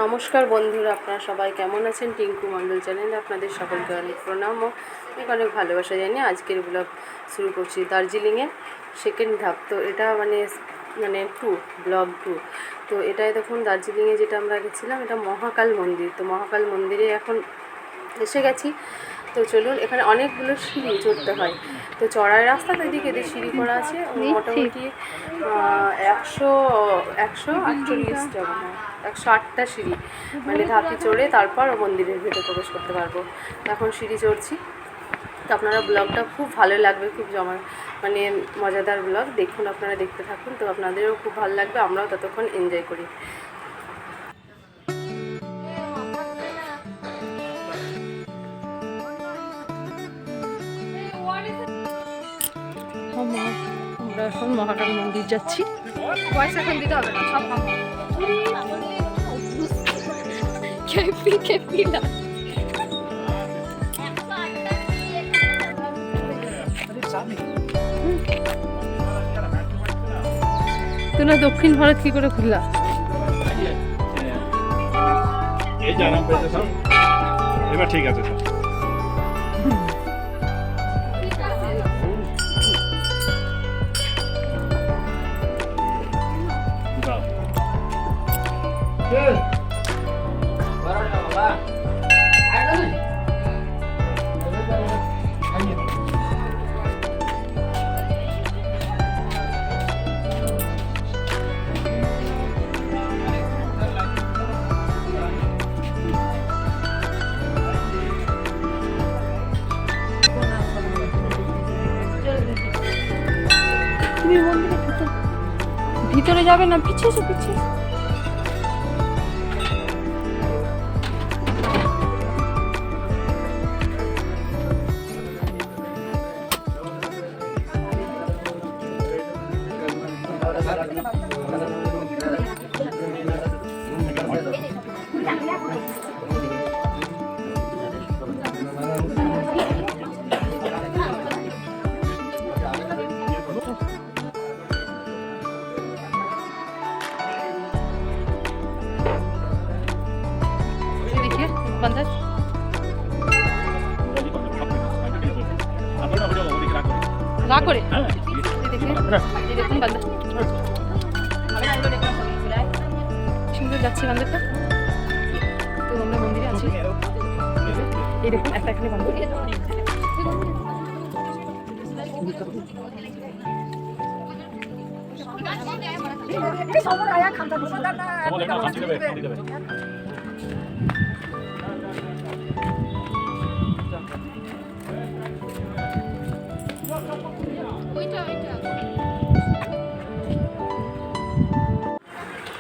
নমস্কার বন্ধুরা, আপনারা সবাই কেমন আছেন? টিঙ্কু মণ্ডল চ্যানেলে আপনাদের সকলকে অনেক প্রণাম ও অনেক ভালোবাসা জানিয়ে আজকের ব্লগ শুরু করছি। দার্জিলিংয়ের সেকেন্ড ধাপ। তো এটা মানে ব্লগ টু। তো এটাই দেখুন, দার্জিলিংয়ে যেটা আমরা গেছিলাম এটা মহাকাল মন্দির। তো মহাকাল মন্দিরে এখন এসে গেছি। তো চলুন, এখানে অনেকগুলো সিঁড়ি চড়তে হয়। তো চড়াই রাস্তা, তো এদিকে এদের সিঁড়ি করা আছে মোটামুটি 148টা, 108টা সিঁড়ি, মানে ধাপে চড়ে তারপর মন্দিরের ভেতরে প্রবেশ করতে পারবো। এখন সিঁড়ি চড়ছি। তো আপনারা ব্লগটা খুব ভালো লাগবে, খুব মানে মজাদার ব্লগ। দেখুন, আপনারা দেখতে থাকুন, তো আপনাদেরও খুব ভালো লাগবে, আমরাও ততক্ষণ এনজয় করি। আমরা এখন মহাকাল মন্দির যাচ্ছি। পয়সা এখন দিতে হবে না, সব পাবো। তুই না দক্ষিণ ভারত কি করে খুললা? এই যে আরাম পেয়েছে সব, এবার ঠিক আছে সব। তুমি মন্দিরের ভিতরে যাবে না, পিছিয়ে এসো, পিছিয়ে এসো। बंद रा করে দেখুন বন্ধ সুন্দর যাচ্ছে মন্দিরটা। তো আমরা মন্দিরে আছি, এই দেখুন একটা এখানে বন্ধ।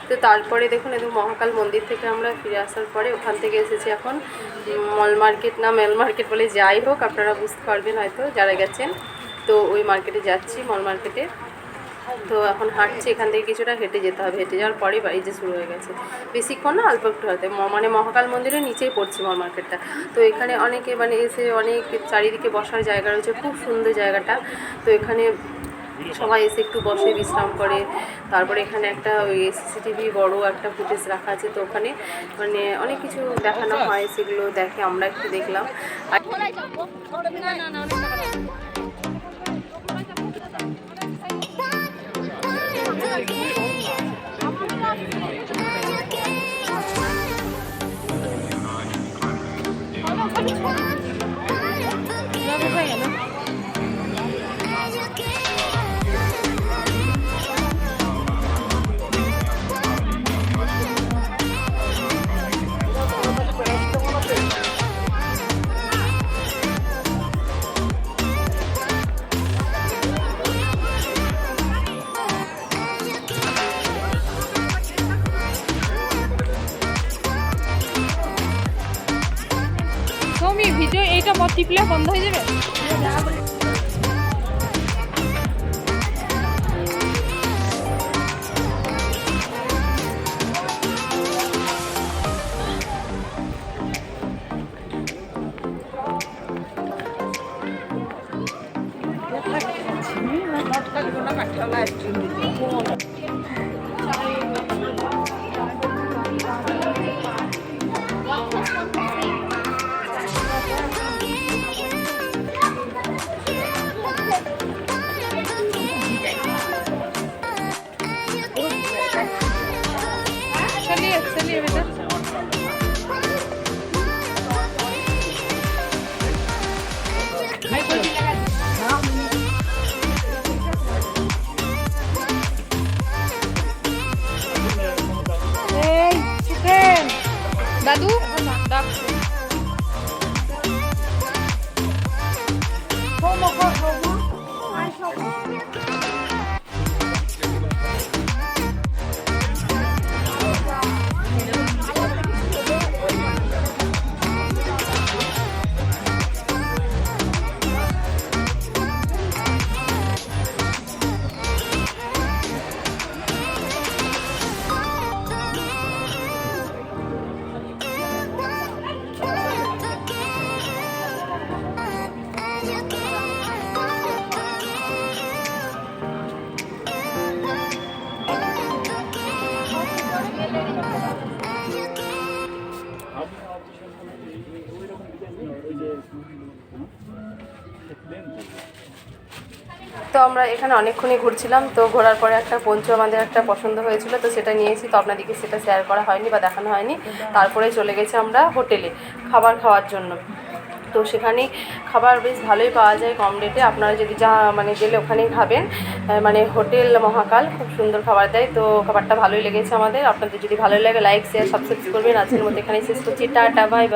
তো তারপরে দেখুন, একদম মহাকাল মন্দির থেকে আমরা ফিরে আসার পরে ওখান থেকে এসেছি এখন মল মার্কেট, না মেল মার্কেট বলে, যাই হোক আপনারা বুঝতে পারবেন হয়তো যারা গেছেন। তো ওই মার্কেটে যাচ্ছি, মল মার্কেটে। তো এখন হাঁটছি, এখান থেকে কিছুটা হেঁটে যেতে হবে। হেঁটে যাওয়ার পরে বাড়ি যে শুরু হয়ে গেছে, বেশিক্ষণ না, অল্প একটু হাতে, মানে মহাকাল মন্দিরের নিচেই পড়ছে মল মার্কেটটা। তো এখানে অনেকে মানে এসে অনেক চারিদিকে বসার জায়গা রয়েছে, খুব সুন্দর জায়গাটা। তো এখানে সবাই এসে একটু বসে বিশ্রাম করে। তারপরে এখানে একটা ওই সিসিটিভি বড় একটা ফুটেজ রাখা আছে, তো ওখানে মানে অনেক কিছু দেখানো হয়, সেগুলো দেখে, আমরা একটু দেখলাম। আর ভিডিও এইটা টিপলে বন্ধ হয়ে যাবে। দাদু ডাকছে। তো আমরা এখানে অনেকক্ষণই ঘুরছিলাম, তো ঘোরার পরে একটা পঞ্চ আমাদের একটা পছন্দ হয়েছিল, তো সেটা নিয়েছি। তো আপনাদেরকে সেটা শেয়ার করা হয়নি বা দেখানো হয়নি। তারপরে চলে গেছি আমরা হোটেলে খাবার খাওয়ার জন্য। তো সেখানে খাবার বেশ ভালোই পাওয়া যায় কম রেটে। আপনারা যদি গেলে ওখানেই খাবেন, মানে হোটেল মহাকাল খুব সুন্দর খাবার দেয়। তো খাবারটা ভালোই লেগেছে আমাদের। আপনাদের যদি ভালো লাগে লাইক শেয়ার সাবস্ক্রাইব করবেন। আজকের মতো এখানেই শেষ করছি। Tata, bye bye.